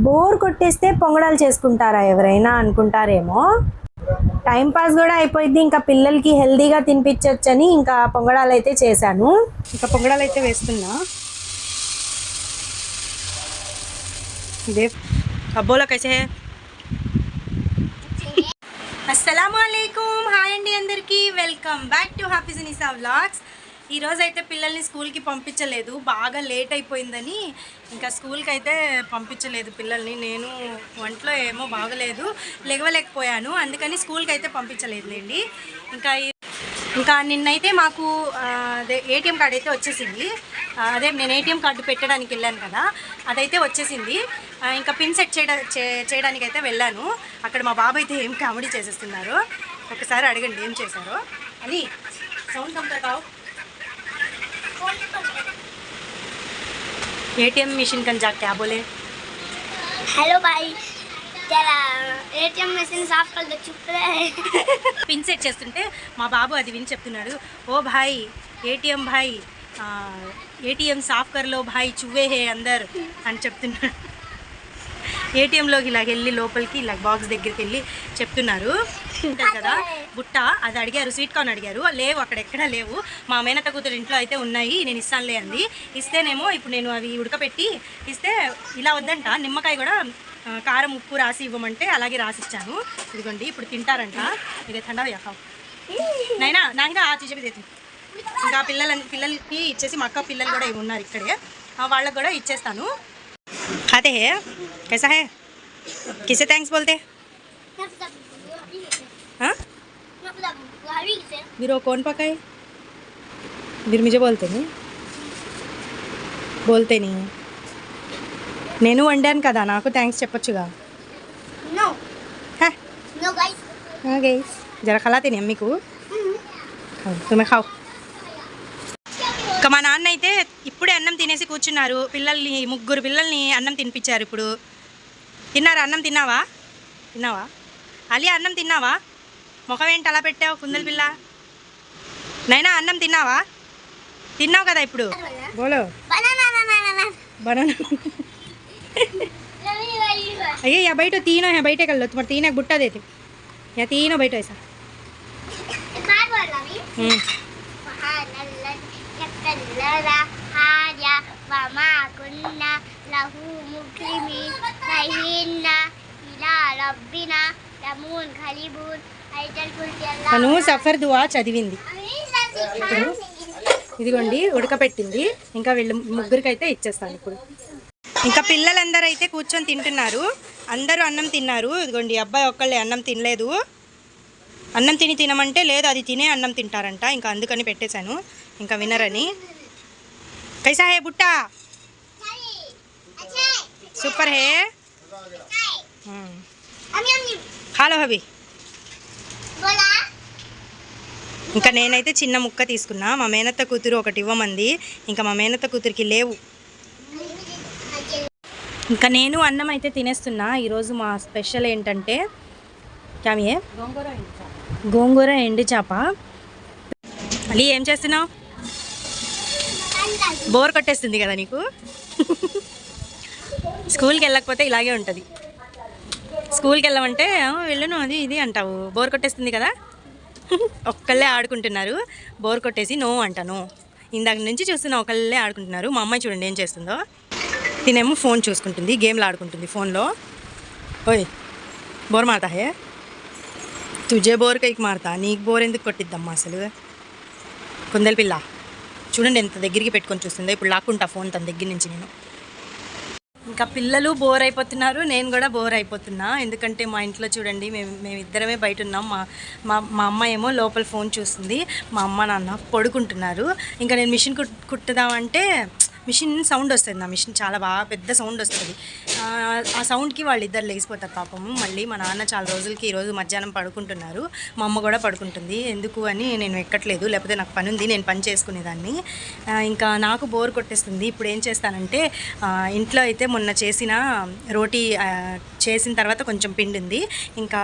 Bore కొట్టేస్తే పొంగడాలు చేసుకుంటారా ఎవరైనా అనుకుంటారేమో. టైం పాస్ కూడా అయిపోయింది, ఇంకా పిల్లలకి హెల్దీగా తినిపించవచ్చని ఇంకా పొంగడాలు అయితే చేశాను. ఇంకా పొంగడాలు అయితే వేస్తున్నా. ఇదే అబ్బోలా కైసే హై. అస్సలాముఅలైకుం, హాయ్ అండి అందరికీ, welcome back to Hafeez Nisa vlogs. ఈరోజు అయితే పిల్లల్ని స్కూల్కి పంపించలేదు, బాగా లేట్ అయిపోయిందని ఇంకా స్కూల్కి అయితే పంపించలేదు పిల్లల్ని. నేను ఒంట్లో ఏమో బాగలేదు, లేవలేకపోయాను, అందుకని స్కూల్కి అయితే పంపించలేదులేండి. ఇంకా నిన్నైతే మాకు అదే ఏటీఎం కార్డు అయితే వచ్చేసింది. అదే నేను ఏటీఎం కార్డు పెట్టడానికి వెళ్ళాను కదా, అదైతే వచ్చేసింది. ఇంకా పిన్ సెట్ చేయడానికి అయితే వెళ్ళాను. అక్కడ మా బాబు అయితే ఏం కామెడీ చేసేస్తున్నారు, ఒకసారి అడగండి ఏం చేశారో అని. సౌండ్ కంప్లీట్ एटीएम मशीन कन जा क्या बोले? हेलो भाई, तेरा एटीएम मशीन साफ कर दो, चुप रहे. పిన్ సెట్ చేస్తుంటే మా బాబు అది విని చెప్తున్నాడు, ఓ భాయ్ ఏటీఎం భాయ్ ఏటీఎం సాఫ్ కర్లో భాయ్ చువ్వే హే అందర్ అని చెప్తున్నాడు. ఏటీఎంలోకి ఇలాగ వెళ్ళి లోపలికి ఇలా బాక్స్ దగ్గరికి వెళ్ళి చెప్తున్నారు. ఉంటుంది కదా బుట్ట, అది అడిగారు, స్వీట్ కార్న్ అడిగారు, లేవు అక్కడెక్కడా లేవు. మా మేనత్త కూతురు ఇంట్లో అయితే ఉన్నాయి, నేను ఇస్తానులే అంది. ఇస్తేనేమో ఇప్పుడు నేను అవి ఉడకపెట్టి ఇస్తే ఇలా వద్దంట, నిమ్మకాయ కూడా కారం ఉప్పు రాసి ఇవ్వమంటే అలాగే రాసిచ్చాను. ఇదిగోండి ఇప్పుడు తింటారంట. ఇదే ఠండా యాకావు నైనా నాయన ఆ చీజ దేతి. ఇంకా పిల్లలకి ఇచ్చేసి మా అక్క పిల్లలు కూడా ఇవి ఉన్నారు ఇక్కడే, వాళ్ళకు కూడా ఇచ్చేస్తాను. खाते हैं कैसा है, किसे थैंक्स बोलते हैं? हाँ మీరు कौन पकाए, మీరు मुझे बोलते नहीं నేను వండాను కదా, నాకు థ్యాంక్స్ చెప్పొచ్చుగా. గైస్ జర ఖలాతే నీ అమ్మకు తుమ్మే ఖావ్. ఇంకా మా నాన్న అయితే ఇప్పుడే అన్నం తినేసి కూర్చున్నారు. ముగ్గురు పిల్లల్ని అన్నం తినిపించారు. ఇప్పుడు తిన్నారా? అన్నం తిన్నావా? అలీ అన్నం తిన్నావా? ముఖం ఏంటి అలా పెట్టావు కుందల పిల్ల? నైనా అన్నం తిన్నావా? తిన్నావు కదా ఇప్పుడు. బోలో బనానా. అయ్యే యా బయట తీనో है बैठे कर लो, तुम्हारे तीन एक बुट्टा देती या तीनों बैठो ऐसा. తను సఫర్ దువా చదివింది. ఇదిగోండి ఉడకపెట్టింది, ఇంకా వీళ్ళు ముగ్గురికి అయితే ఇచ్చేస్తాను ఇప్పుడు. ఇంకా పిల్లలందరూ అయితే కూర్చొని తింటున్నారు, అందరూ అన్నం తిన్నారు. ఇదిగోండి అబ్బాయి ఒక్కళ్ళే అన్నం తినలేదు. అన్నం తినమంటే లేదు, అది తినే అన్నం తింటారంట, ఇంకా అందుకని పెట్టేశాను, ఇంకా వినరని. कैसा है बुट्टा? सुपर है, खा लो अभी. ఇంకా నేనైతే చిన్న ముక్క తీసుకున్నా, మా మేనత్త కూతురు ఒకటి ఇవ్వమంది, ఇంకా మా మేనత్త కూతురికి లేవు. ఇంకా నేను అన్నం అయితే తినేస్తున్నా. ఈరోజు మా స్పెషల్ ఏంటంటే క్యామియే గోంగూర ఎండి చేప. మళ్ళీ ఏం చేస్తున్నావు? బోర్ కొట్టేస్తుంది కదా నీకు. స్కూల్కి వెళ్ళకపోతే ఇలాగే ఉంటుంది. స్కూల్కి వెళ్ళమంటే వెళ్ళను అది ఇది అంటావు, బోర్ కొట్టేస్తుంది కదా. ఒక్కళ్ళే ఆడుకుంటున్నారు, బోర్ కొట్టేసి నో అంటాను. ఇందాక నుంచి చూస్తున్నా ఒకళ్ళే ఆడుకుంటున్నారు. మా అమ్మాయి చూడండి ఏం చేస్తుందో, తినేమో ఫోన్ చూసుకుంటుంది, గేమ్లు ఆడుకుంటుంది ఫోన్లో. ఓయ్ బోర్ మారతా హే తుజే బోర్ కైకి మారతా, నీకు బోర్ ఎందుకు కొట్టిద్దమ్మా అసలు కుందల పిల్ల. చూడండి ఎంత దగ్గరికి పెట్టుకొని చూస్తుందో, ఇప్పుడు లాక్కుంటా ఫోన్ తన దగ్గర నుంచి నేను. ఇంకా పిల్లలు బోర్ అయిపోతున్నారు, నేను కూడా బోర్ అయిపోతున్నా. ఎందుకంటే మా ఇంట్లో చూడండి మేమిద్దరమే బయట ఉన్నాం. మా అమ్మ ఏమో లోపల ఫోన్ చూస్తుంది, మా అమ్మ నాన్న పడుకుంటున్నారు. ఇంకా నేను మిషన్ కుట్టుదామంటే మిషన్ సౌండ్ వస్తుంది, నా మిషన్ చాలా బాగా పెద్ద సౌండ్ వస్తుంది. ఆ సౌండ్కి వాళ్ళిద్దరు లేచిపోతారు పాపము. మళ్ళీ మా నాన్న చాలా రోజులకి ఈరోజు మధ్యాహ్నం పడుకుంటున్నారు, మా అమ్మ కూడా పడుకుంటుంది. ఎందుకు అని నేను ఎక్కట్లేదు, లేకపోతే నాకు పని ఉంది, నేను పని చేసుకునేదాన్ని. ఇంకా నాకు బోర్ కొట్టేస్తుంది. ఇప్పుడు ఏం చేస్తానంటే ఇంట్లో అయితే మొన్న చేసిన రోటీ చేసిన తర్వాత కొంచెం పిండి ఉంది, ఇంకా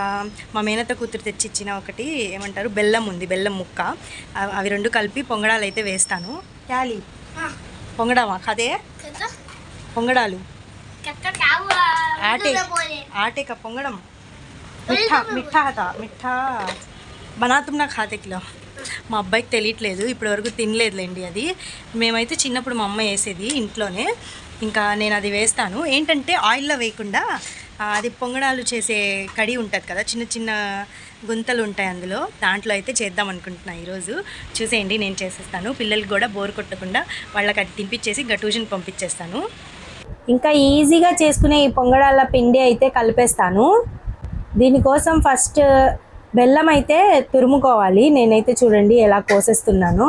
మా మేనత్త కూతురు తెచ్చిచ్చిన ఒకటి ఏమంటారు బెల్లం ఉంది, బెల్లం ముక్క, అవి రెండు కలిపి పొంగడాలు అయితే వేస్తాను. క్యాలీ పొంగడామా కదే పొంగడాలు आटे आटे का పొంగడం మిఠా మిఠా था మిఠా బనా తుమ్ నా ఖాతే కిలో మా అబ్బాయికి తెలియట్లేదు ఇప్పటివరకు తినలేదులేండి అది మేమైతే చిన్నప్పుడు మా అమ్మ వేసేది ఇంట్లోనే ఇంకా నేను అది వేస్తాను ఏంటంటే ఆయిల్లో వేయకుండా అది పొంగడాలు చేసే కడి ఉంటుంది కదా చిన్న చిన్న గుంతలు ఉంటాయి అందులో దాంట్లో అయితే చేద్దాం అనుకుంటున్నాను ఈరోజు చూసేయండి నేను చేసేస్తాను పిల్లలకి కూడా బోర్ కొట్టకుండా వాళ్ళకి అది తినిపించేసి ఇంకా ట్యూషన్ పంపించేస్తాను ఇంకా ఈజీగా చేసుకునే ఈ పొంగడాల పిండి అయితే కలిపేస్తాను దీనికోసం ఫస్ట్ బెల్లం అయితే తురుముకోవాలి నేనైతే చూడండి ఎలా కోసేస్తున్నాను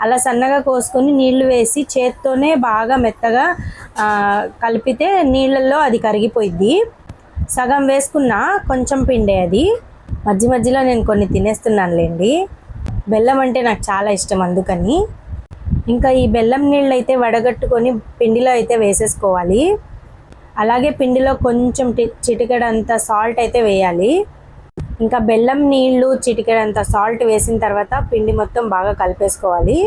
అలా సన్నగా కోసుకొని నీళ్లు వేసి చేత్తోనే బాగా మెత్తగా కలిపితే నీళ్ళల్లో అది కరిగిపోయిద్ది సగం వేసుకున్నా కొంచెం పిండే అది మధ్య మధ్యలో నేను కొన్ని తినేస్తున్నానులేండి బెల్లం అంటే నాకు చాలా ఇష్టం అందుకని ఇంకా ఈ బెల్లం నీళ్ళు అయితే వడగట్టుకొని పిండిలో అయితే వేసేసుకోవాలి అలాగే పిండిలో కొంచెం చిటికెడంత సాల్ట్ అయితే వేయాలి ఇంకా బెల్లం నీళ్ళు చిటికెడంత సాల్ట్ వేసిన తర్వాత పిండి మొత్తం బాగా కలిపేసుకోవాలి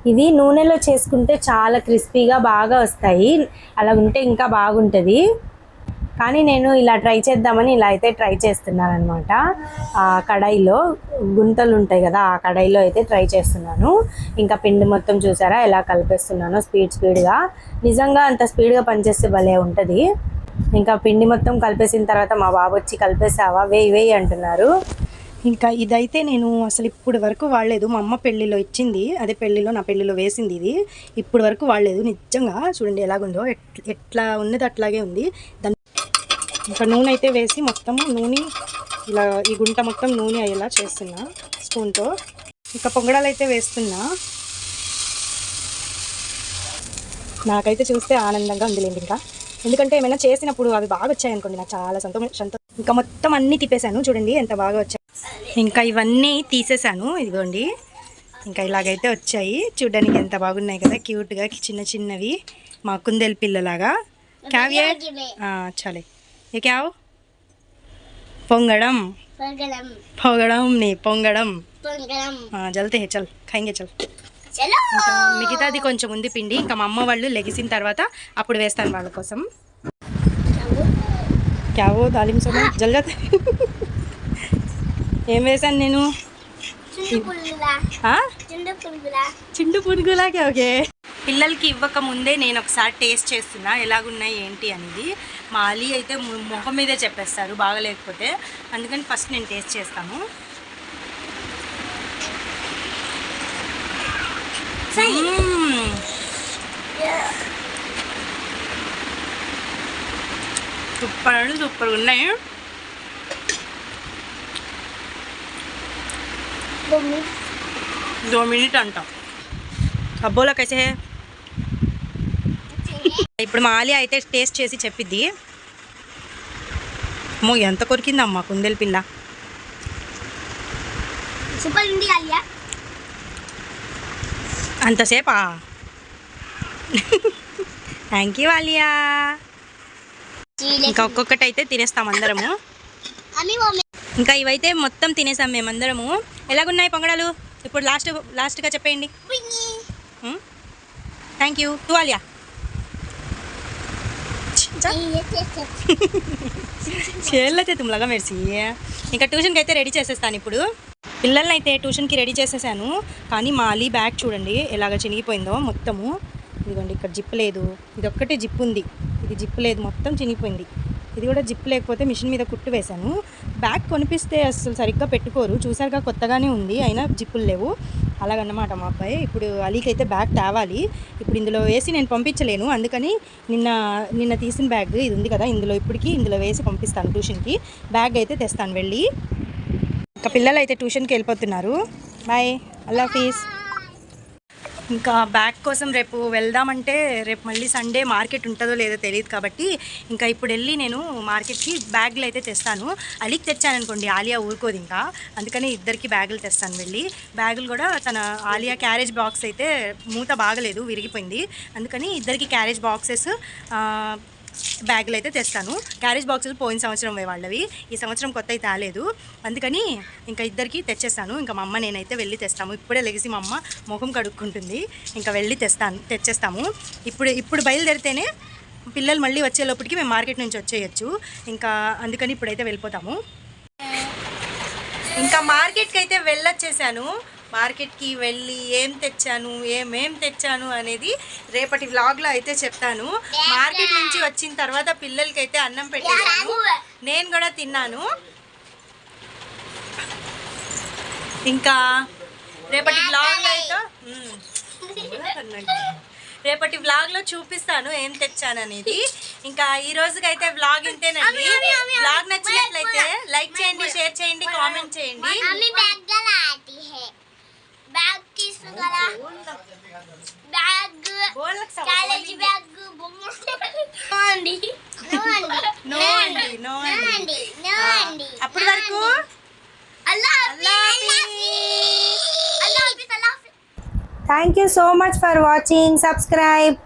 ఇవి నూనెలో చేసుకుంటే చాలా క్రిస్పీగా బాగా వస్తాయి అలా ఉంటే ఇంకా బాగుంటుంది కానీ నేను ఇలా ట్రై చేద్దామని ఇలా అయితే ట్రై చేస్తున్నాను అనమాట ఆ కడాయిలో గుంతలు ఉంటాయి కదా ఆ కడాయిలో అయితే ట్రై చేస్తున్నాను ఇంకా పిండి మొత్తం చూసారా ఎలా కలిపేస్తున్నానో స్పీడ్గా నిజంగా అంత స్పీడ్గా పనిచేస్తే భలే ఉంటుంది ఇంకా పిండి మొత్తం కలిపేసిన తర్వాత మా బాబు వచ్చి కలిపేసావా వేయి అంటున్నారు ఇంకా ఇదైతే నేను అసలు ఇప్పుడు వరకు వాడలేదు మా అమ్మ పెళ్ళిలో ఇచ్చింది అదే పెళ్ళిలో నా పెళ్ళిలో వేసింది ఇది ఇప్పుడు వరకు వాడలేదు నిజంగా చూడండి ఎలాగుందో ఎట్లా ఉన్నది అట్లాగే ఉంది దాన్ని ఇంకా నూనె అయితే వేసి మొత్తం నూనె ఇలా ఈ గుంట మొత్తం నూనె అయ్యేలా చేస్తున్నా స్పూన్తో ఇంకా పొంగడాలు అయితే వేస్తున్నా నాకైతే చూస్తే ఆనందంగా ఉందిలేండి ఇంకా ఎందుకంటే ఏమైనా చేసినప్పుడు అవి బాగా వచ్చాయనుకోండి నాకు చాలా సంతోషం ఇంకా మొత్తం అన్నీ తిప్పేశాను చూడండి ఎంత బాగా వచ్చాయి ఇంకా ఇవన్నీ తీసేసాను ఇదిగోండి ఇంకా ఇలాగైతే వచ్చాయి చూడడానికి ఎంత బాగున్నాయి కదా క్యూట్గా చిన్న చిన్నవి మా కుందేలు పిల్లలాగా క్యావియే చాలే ఏ క్యావ్ పొంగడం పొగడం నీ పొంగడం జల్తే చల్ ఖాయింగే చల్ ఇంకా మిగతాది కొంచెం ఉంది పిండి ఇంకా మా అమ్మ వాళ్ళు లెగిసిన తర్వాత అప్పుడు వేస్తాను వాళ్ళ కోసం క్యావో దాలిం సోమ జల్జత్ ఏం వేసాను నేను చిండు పునుగులాగే ఓకే పిల్లలకి ఇవ్వక ముందే నేను ఒకసారి టేస్ట్ చేస్తున్నా ఎలాగున్నాయి ఏంటి అనేది మా అలీ అయితే ముఖం మీదే చెప్పేస్తారు బాగలేకపోతే అందుకని ఫస్ట్ నేను టేస్ట్ చేస్తాను సూపర్ ఉన్నాయి 2 मिनट అంట అబ్బోలా కైసే హే ఇప్పుడు మా ఆలియా అయితే టేస్ట్ చేసి చెప్పిద్ది అమ్మో ఎంత కొరికిందమ్మా కుందేలు పిల్ల సూపర్ ఉంది ఆలియా అంతసేపా థ్యాంక్ యూ ఆలియా ఇంకా ఒక్కొక్కటి అయితే తినేస్తాం అందరము ఇంకా ఇవైతే మొత్తం తినేసాం మేమందరము ఎలాగున్నాయి పొంగడాలు ఇప్పుడు లాస్ట్గా చెప్పేయండి థ్యాంక్ యూ టు ఆలియా చేయలేతే తుమ్లాగా మెరిసి ఇంకా ట్యూషన్కి అయితే రెడీ చేసేస్తాను ఇప్పుడు పిల్లల్ని అయితే ట్యూషన్కి రెడీ చేసేసాను కానీ మా అలీ బ్యాగ్ చూడండి ఎలాగ చినిగిపోయిందో మొత్తము ఇదిగోండి ఇక్కడ జిప్ లేదు ఇది ఒక్కటే జిప్ ఉంది ఇది జిప్ లేదు మొత్తం చినిగిపోయింది ఇది కూడా జిప్ లేకపోతే మిషన్ మీద కుట్టు వేశాను బ్యాగ్ కొనిపిస్తే అసలు సరిగ్గా పెట్టుకోరు చూసారుగా కొత్తగానే ఉంది అయినా జిప్పులు లేవు అలాగన్నమాట మా అబ్బాయి ఇప్పుడు అలీకి అయితే బ్యాగ్ తేవాలి ఇప్పుడు ఇందులో వేసి నేను పంపించలేను అందుకని నిన్న తీసిన బ్యాగ్ ఇది ఉంది కదా ఇందులో వేసి పంపిస్తాను ట్యూషన్కి బ్యాగ్ అయితే తెస్తాను వెళ్ళి ఇంకా పిల్లలు అయితే ట్యూషన్కి వెళ్ళిపోతున్నారు బాయ్ అల్లా హఫీజ్ ఇంకా బ్యాగ్ కోసం రేపు వెళ్దామంటే రేపు మళ్ళీ సండే మార్కెట్ ఉంటుందో లేదో తెలియదు కాబట్టి ఇంకా ఇప్పుడు వెళ్ళి నేను మార్కెట్కి బ్యాగులు అయితే తెస్తాను అలీకి తెచ్చాననుకోండి ఆలియా ఊరుకోదు ఇంకా అందుకని ఇద్దరికి బ్యాగులు తెస్తాను వెళ్ళి బ్యాగులు కూడా తన ఆలియా క్యారేజ్ బాక్స్ అయితే మూత బాగలేదు విరిగిపోయింది అందుకని ఇద్దరికి క్యారేజ్ బాక్సెస్ బ్యాగులు అయితే తెస్తాను క్యారేజ్ బాక్సులు పోయిన సంవత్సరం వాళ్ళవి ఈ సంవత్సరం కొత్త అయితే తేలేదు అందుకని ఇంకా ఇద్దరికి తెచ్చేస్తాను ఇంకా మా అమ్మ నేనైతే వెళ్ళి తెస్తాము ఇప్పుడే లెగిసి మా అమ్మ ముఖం కడుక్కుంటుంది ఇంకా వెళ్ళి తెచ్చేస్తాము ఇప్పుడు బయలుదేరితేనే పిల్లలు మళ్ళీ వచ్చేలోపటికి మేము మార్కెట్ నుంచి వచ్చేయచ్చు. ఇంకా అందుకని ఇప్పుడైతే వెళ్ళిపోతాము. ఇంకా మార్కెట్కి అయితే వెళ్ళొచ్చేసాను. మార్కెట్కి వెళ్ళి ఏం తెచ్చాను అనేది రేపటి వ్లాగ్లో అయితే చెప్తాను. మార్కెట్ నుంచి వచ్చిన తర్వాత పిల్లలకి అయితే అన్నం పెట్టేశాను, నేను కూడా తిన్నాను. ఇంకా రేపటి వ్లాగ్లో చూపిస్తాను ఏం తెచ్చాను అనేది. ఇంకా ఈ రోజుకైతే వ్లాగ్ ఇంతేనండి. వ్లాగ్ నచ్చినట్లయితే లైక్ చేయండి, షేర్ చేయండి, కామెంట్ చేయండి. बैग किस वाला बैग कॉलेज बैग నో అండి. అప్పటి వరకు thank you so much for watching. Subscribe.